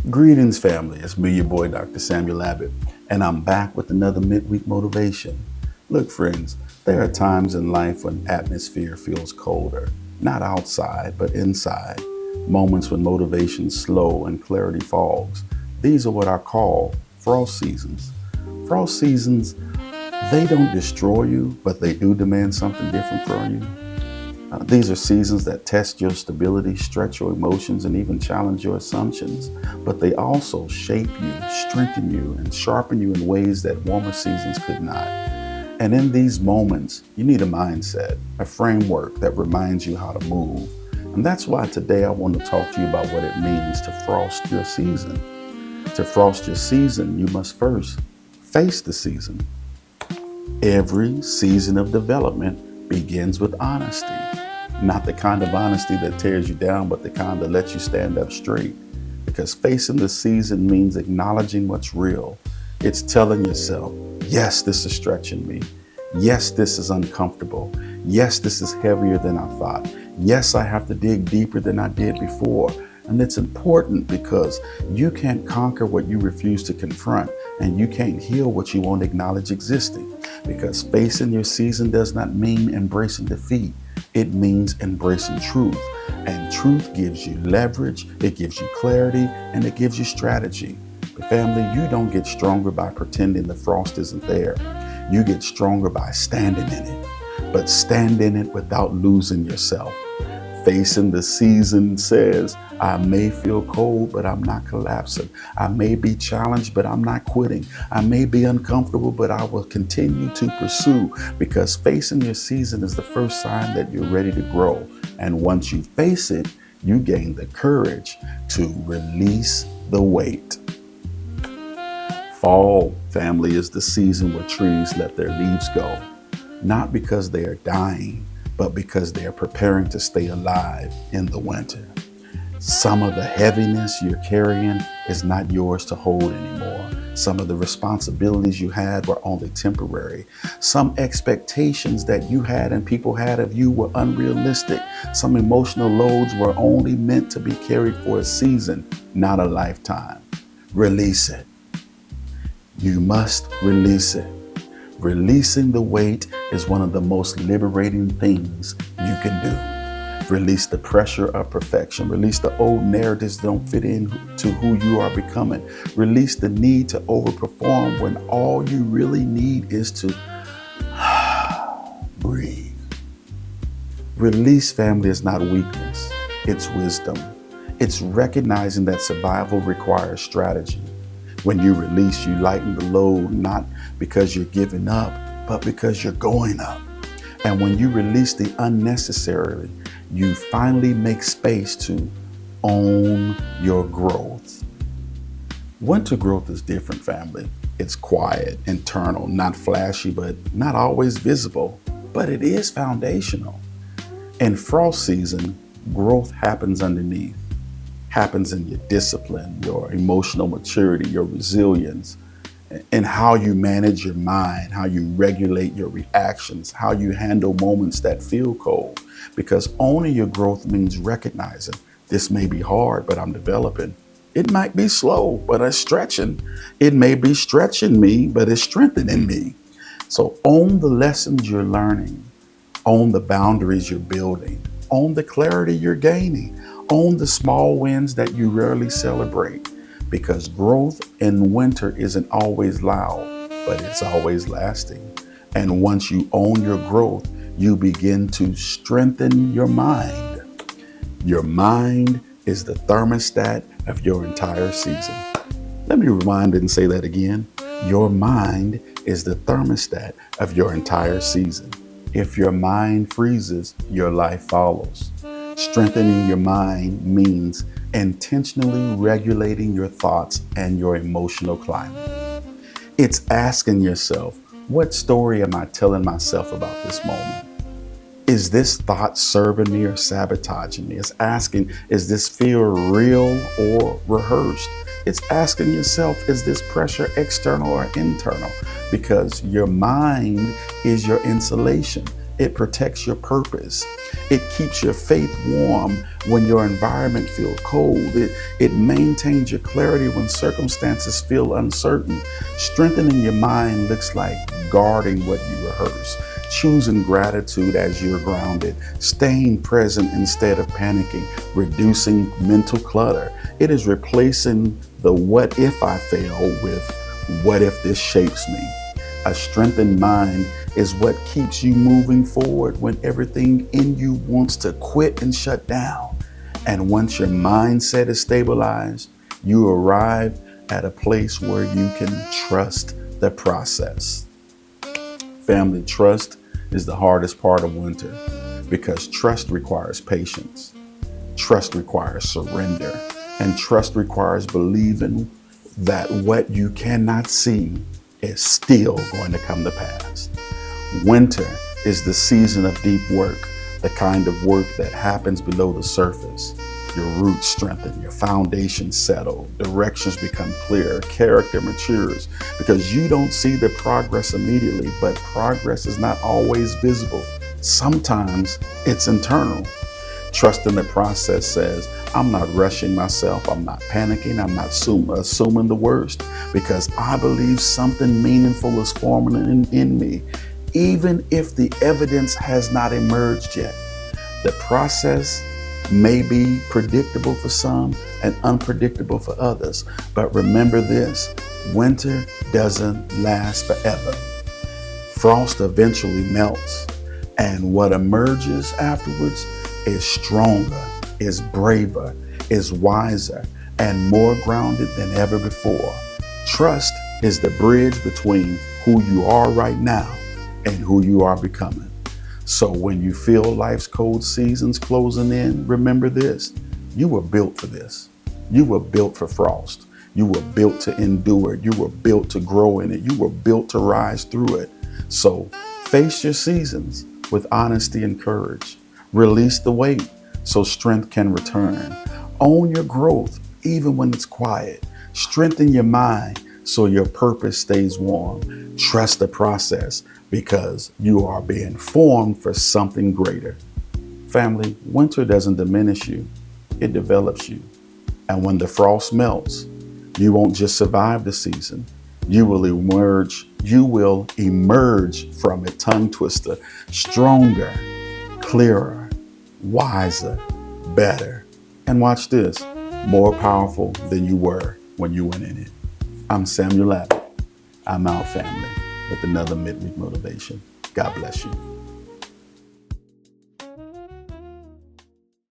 Greetings, family. It's me, your boy, Dr. Samuel Abbott, and I'm back with another midweek motivation. Look, friends, there are times in life when atmosphere feels colder, not outside, but inside. Moments when motivation's slow and clarity fogs. These are what I call frost seasons. Frost seasons, they don't destroy you, but they do demand something different from you. These are seasons that test your stability, stretch your emotions, and even challenge your assumptions. But they also shape you, strengthen you, and sharpen you in ways that warmer seasons could not. And in these moments, you need a mindset, a framework that reminds you how to move. And that's why today I want to talk to you about what it means to frost your season. To frost your season, you must first face the season. Every season of development begins with honesty. Not the kind of honesty that tears you down, but the kind that lets you stand up straight. Because facing the season means acknowledging what's real. It's telling yourself, yes, this is stretching me. Yes, this is uncomfortable. Yes, this is heavier than I thought. Yes, I have to dig deeper than I did before. And it's important because you can't conquer what you refuse to confront, and you can't heal what you won't acknowledge existing. Because facing your season does not mean embracing defeat. It means embracing truth. And truth gives you leverage, it gives you clarity, and it gives you strategy. But family, you don't get stronger by pretending the frost isn't there. You get stronger by standing in it. But stand in it without losing yourself. Facing the season says, I may feel cold, but I'm not collapsing. I may be challenged, but I'm not quitting. I may be uncomfortable, but I will continue to pursue, because facing your season is the first sign that you're ready to grow. And once you face it, you gain the courage to release the weight. Fall, family, is the season where trees let their leaves go, not because they are dying, but because they are preparing to stay alive in the winter. Some of the heaviness you're carrying is not yours to hold anymore. Some of the responsibilities you had were only temporary. Some expectations that you had and people had of you were unrealistic. Some emotional loads were only meant to be carried for a season, not a lifetime. Release it. You must release it. Releasing the weight is one of the most liberating things you can do. Release the pressure of perfection. Release the old narratives that don't fit into who you are becoming. Release the need to overperform when all you really need is to breathe. Release, family, is not weakness. It's wisdom. It's recognizing that survival requires strategy. When you release, you lighten the load, not because you're giving up, but because you're going up. And when you release the unnecessary, you finally make space to own your growth. Winter growth is different, family. It's quiet, internal, not flashy, but not always visible, but it is foundational. In frost season, growth happens underneath. Happens in your discipline, your emotional maturity, your resilience, and how you manage your mind, how you regulate your reactions, how you handle moments that feel cold. Because owning your growth means recognizing this may be hard, but I'm developing. It might be slow, but it's stretching. It may be stretching me, but it's strengthening me. So own the lessons you're learning, own the boundaries you're building, own the clarity you're gaining. Own the small wins that you rarely celebrate, because growth in winter isn't always loud, but it's always lasting. And once you own your growth, you begin to strengthen your mind. Your mind is the thermostat of your entire season. Let me rewind and say that again. Your mind is the thermostat of your entire season. If your mind freezes, your life follows. Strengthening your mind means intentionally regulating your thoughts and your emotional climate. It's asking yourself, what story am I telling myself about this moment? Is this thought serving me or sabotaging me? It's asking, is this fear real or rehearsed? It's asking yourself, is this pressure external or internal? Because your mind is your insulation. It protects your purpose. It keeps your faith warm when your environment feels cold. It maintains your clarity when circumstances feel uncertain. Strengthening your mind looks like guarding what you rehearse, choosing gratitude as you're grounded, staying present instead of panicking, reducing mental clutter. It is replacing the what if I fail with what if this shapes me. A strengthened mind is what keeps you moving forward when everything in you wants to quit and shut down. And once your mindset is stabilized, you arrive at a place where you can trust the process. Family, trust is the hardest part of winter because trust requires patience. Trust requires surrender, and trust requires believing that what you cannot see is still going to come to pass. Winter is the season of deep work, the kind of work that happens below the surface. Your roots strengthen, your foundation settle, directions become clear, character matures, because you don't see the progress immediately, but progress is not always visible. Sometimes it's internal. Trust in the process says, I'm not rushing myself. I'm not panicking. I'm not assuming the worst, because I believe something meaningful is forming in me, even if the evidence has not emerged yet. The process may be predictable for some and unpredictable for others. But remember this, winter doesn't last forever. Frost eventually melts, and what emerges afterwards is stronger, is braver, is wiser, and more grounded than ever before. Trust is the bridge between who you are right now and who you are becoming. So when you feel life's cold seasons closing in, remember this, you were built for this. You were built for frost. You were built to endure it. You were built to grow in it. You were built to rise through it. So face your seasons with honesty and courage. Release the weight so strength can return. Own your growth even when it's quiet. Strengthen your mind so your purpose stays warm. Trust the process because you are being formed for something greater. Family, winter doesn't diminish you, it develops you. And when the frost melts, you won't just survive the season. You will emerge from a tongue twister, stronger, clearer, wiser, better. And watch this, more powerful than you were when you went in it. I'm Samuel Abbott. I'm out, family, with another Midweek Motivation. God bless you.